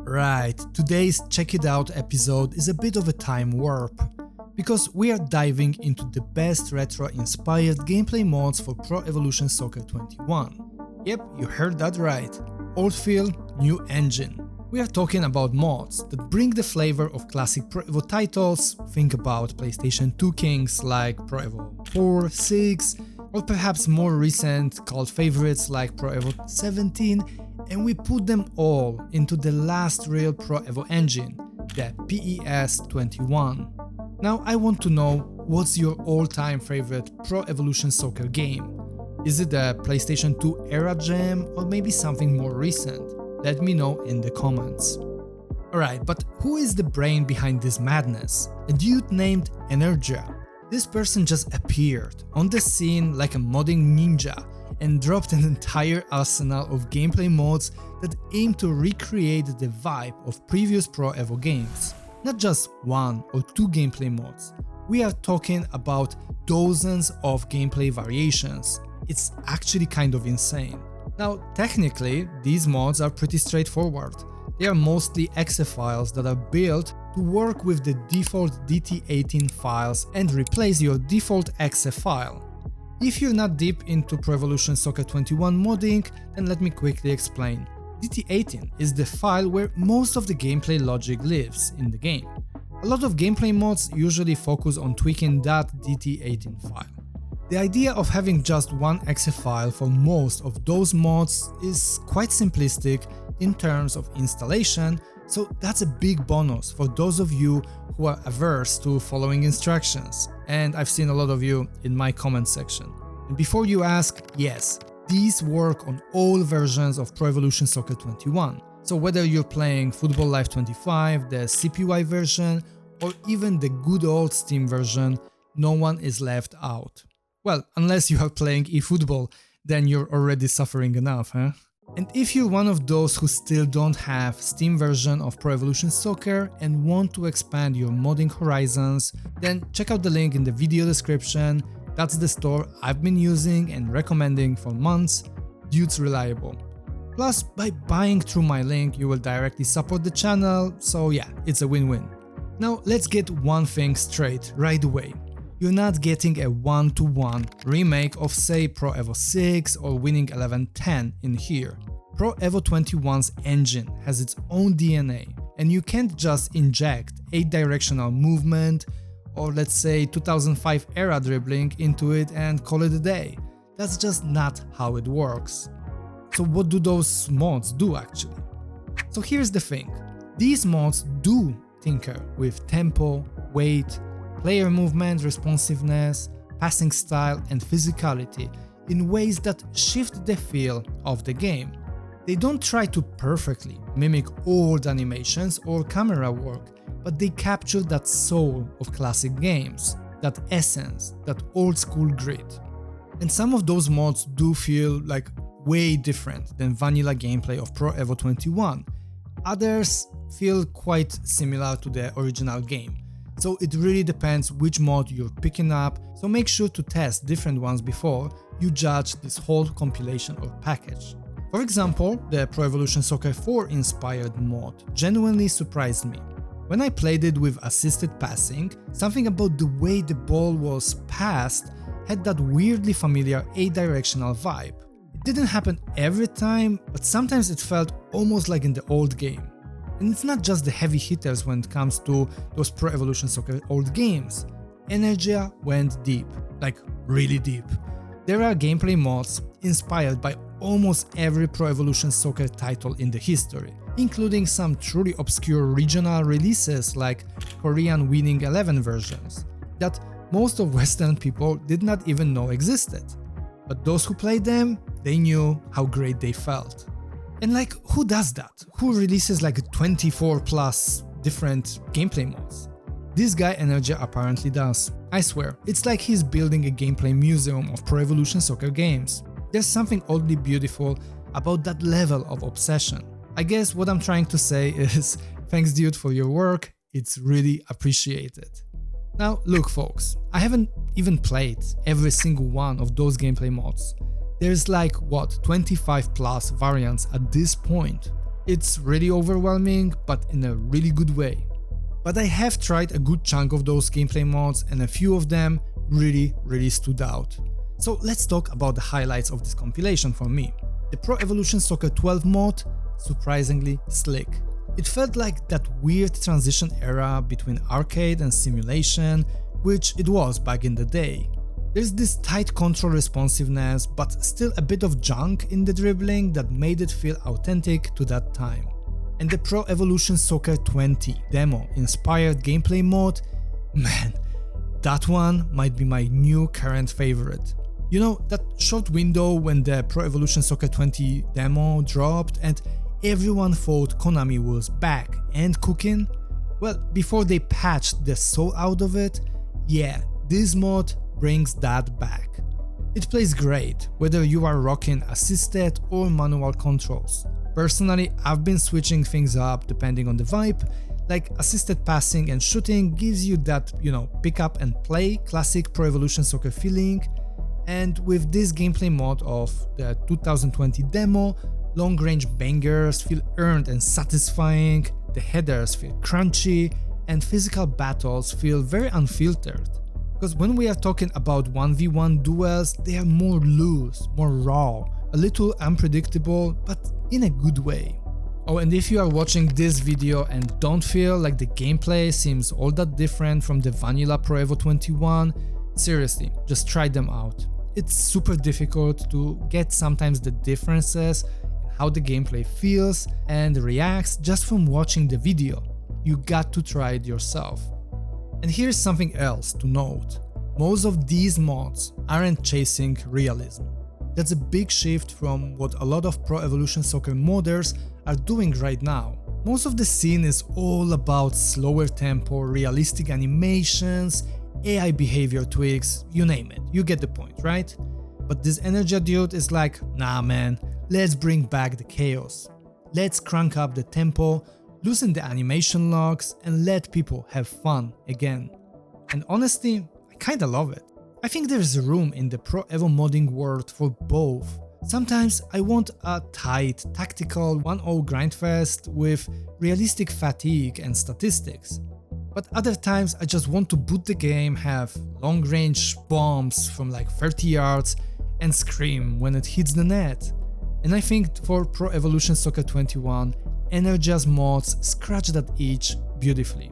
Right, today's Check It Out episode is a bit of a time warp, because we are diving into the best retro-inspired gameplay mods for Pro Evolution Soccer 21. Yep, you heard that right. Old feel, new engine. We are talking about mods that bring the flavor of classic Pro Evo titles. Think about PlayStation 2 kings like Pro Evo 4, 6, or perhaps more recent cult favorites like Pro Evo 17, and we put them all into the last real Pro Evo engine, the PES 21. Now I want to know, what's your all-time favorite Pro Evolution Soccer game? Is it the PlayStation 2 era gem or maybe something more recent? Let me know in the comments. Alright, but who is the brain behind this madness? A dude named Energia. This person just appeared on the scene like a modding ninja and dropped an entire arsenal of gameplay mods that aim to recreate the vibe of previous Pro Evo games. Not just one or two gameplay mods, we are talking about dozens of gameplay variations. It's actually kind of insane. Now, technically, these mods are pretty straightforward. They are mostly exe files that are built to work with the default DT18 files and replace your default exe file. If you're not deep into Pro Evolution Soccer 21 modding, then let me quickly explain. DT18 is the file where most of the gameplay logic lives in the game. A lot of gameplay mods usually focus on tweaking that DT18 file. The idea of having just one exe file for most of those mods is quite simplistic in terms of installation, so that's a big bonus for those of you who are averse to following instructions, and I've seen a lot of you in my comment section. And before you ask, yes, these work on all versions of Pro Evolution Soccer 21, so whether you're playing Football Live 25, the CPY version, or even the good old Steam version, no one is left out. Well, unless you are playing eFootball, then you're already suffering enough, huh? And if you're one of those who still don't have Steam version of Pro Evolution Soccer and want to expand your modding horizons, then check out the link in the video description. That's the store I've been using and recommending for months. Dude's reliable. Plus, by buying through my link, you will directly support the channel, so yeah, it's a win-win. Now let's get one thing straight right away. You're not getting a one-to-one remake of say Pro Evo 6 or Winning 11-10 in here. Pro Evo 21's engine has its own DNA, and you can't just inject 8-directional movement or let's say 2005 era dribbling into it and call it a day. That's just not how it works. So what do those mods do actually? So here's the thing, these mods do tinker with tempo, weight, player movement, responsiveness, passing style and physicality in ways that shift the feel of the game. They don't try to perfectly mimic old animations or camera work, but they capture that soul of classic games, that essence, that old school grit. And some of those mods do feel like way different than vanilla gameplay of Pro Evo 21. Others feel quite similar to the original game. So it really depends which mod you're picking up, so make sure to test different ones before you judge this whole compilation or package. For example, the Pro Evolution Soccer 4 inspired mod genuinely surprised me. When I played it with assisted passing, something about the way the ball was passed had that weirdly familiar 8-directional vibe. It didn't happen every time, but sometimes it felt almost like in the old game. And it's not just the heavy hitters when it comes to those Pro Evolution Soccer old games. Energia went deep, like really deep. There are gameplay mods inspired by almost every Pro Evolution Soccer title in the history, including some truly obscure regional releases like Korean Winning 11 versions, that most of Western people did not even know existed. But those who played them, they knew how great they felt. And like, who does that? Who releases like 24 plus different gameplay mods? This guy Energia apparently does. I swear, it's like he's building a gameplay museum of Pro Evolution Soccer games. There's something oddly beautiful about that level of obsession. I guess what I'm trying to say is, thanks dude for your work, it's really appreciated. Now look folks, I haven't even played every single one of those gameplay mods. There's like, what, 25 plus variants at this point. It's really overwhelming, but in a really good way. But I have tried a good chunk of those gameplay mods and a few of them really stood out. So let's talk about the highlights of this compilation for me. The Pro Evolution Soccer 12 mod, surprisingly slick. It felt like that weird transition era between arcade and simulation, which it was back in the day. There's this tight control responsiveness, but still a bit of junk in the dribbling that made it feel authentic to that time. And the Pro Evolution Soccer 20 demo inspired gameplay mode, man, that one might be my new current favorite. You know, that short window when the Pro Evolution Soccer 20 demo dropped and everyone thought Konami was back and cooking? Well, before they patched the soul out of it, yeah, this mod brings that back. It plays great, whether you are rocking assisted or manual controls. Personally, I've been switching things up depending on the vibe, like assisted passing and shooting gives you that, pick up and play classic Pro Evolution Soccer feeling, and with this gameplay mod of the 2020 demo, long-range bangers feel earned and satisfying, the headers feel crunchy, and physical battles feel very unfiltered. Because when we are talking about 1v1 duels, they are more loose, more raw, a little unpredictable, but in a good way. Oh, and if you are watching this video and don't feel like the gameplay seems all that different from the vanilla Pro Evo 21, seriously, just try them out. It's super difficult to get sometimes the differences in how the gameplay feels and reacts just from watching the video. You got to try it yourself. And here's something else to note. Most of these mods aren't chasing realism. That's a big shift from what a lot of Pro Evolution Soccer modders are doing right now. Most of the scene is all about slower tempo, realistic animations, AI behavior tweaks, you name it, you get the point, right? But this Energia dude is like, nah man, let's bring back the chaos. Let's crank up the tempo, loosen the animation locks and let people have fun again. And honestly, I kinda love it. I think there's room in the Pro Evo modding world for both. Sometimes I want a tight, tactical 1-0 grindfest with realistic fatigue and statistics. But other times I just want to boot the game, have long-range bombs from like 30 yards and scream when it hits the net. And I think for Pro Evolution Soccer 21, Energia's mods scratch that itch beautifully.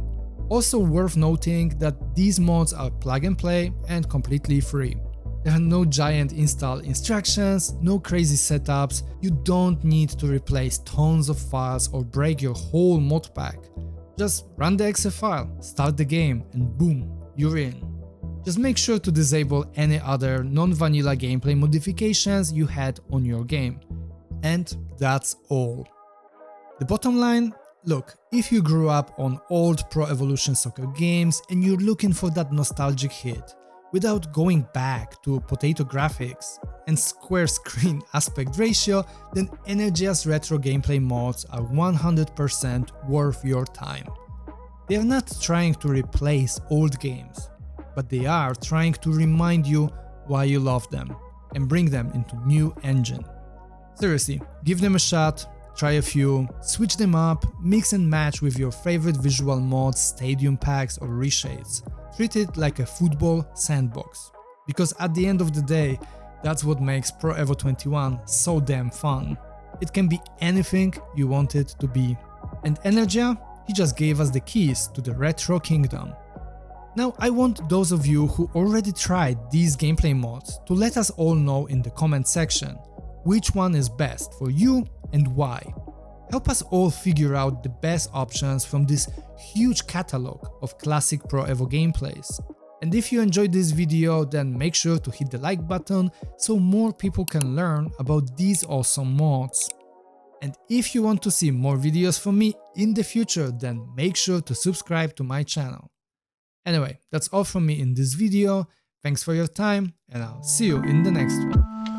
Also worth noting that these mods are plug and play and completely free. There are no giant install instructions, no crazy setups, you don't need to replace tons of files or break your whole mod pack. Just run the exe file, start the game and boom, you're in. Just make sure to disable any other non-vanilla gameplay modifications you had on your game. And that's all. The bottom line, look, if you grew up on old Pro Evolution Soccer games and you're looking for that nostalgic hit, without going back to potato graphics and square screen aspect ratio, then Energia's retro gameplay mods are 100% worth your time. They are not trying to replace old games, but they are trying to remind you why you love them and bring them into new engine. Seriously, give them a shot. Try a few, switch them up, mix and match with your favorite visual mods, stadium packs or reshades. Treat it like a football sandbox. Because at the end of the day, that's what makes Pro Evo 21 so damn fun. It can be anything you want it to be. And Energia, he just gave us the keys to the retro kingdom. Now I want those of you who already tried these gameplay mods to let us all know in the comment section which one is best for you and why. Help us all figure out the best options from this huge catalog of classic Pro Evo gameplays. And if you enjoyed this video, then make sure to hit the like button so more people can learn about these awesome mods. And if you want to see more videos from me in the future, then make sure to subscribe to my channel. Anyway, that's all from me in this video. Thanks for your time and I'll see you in the next one.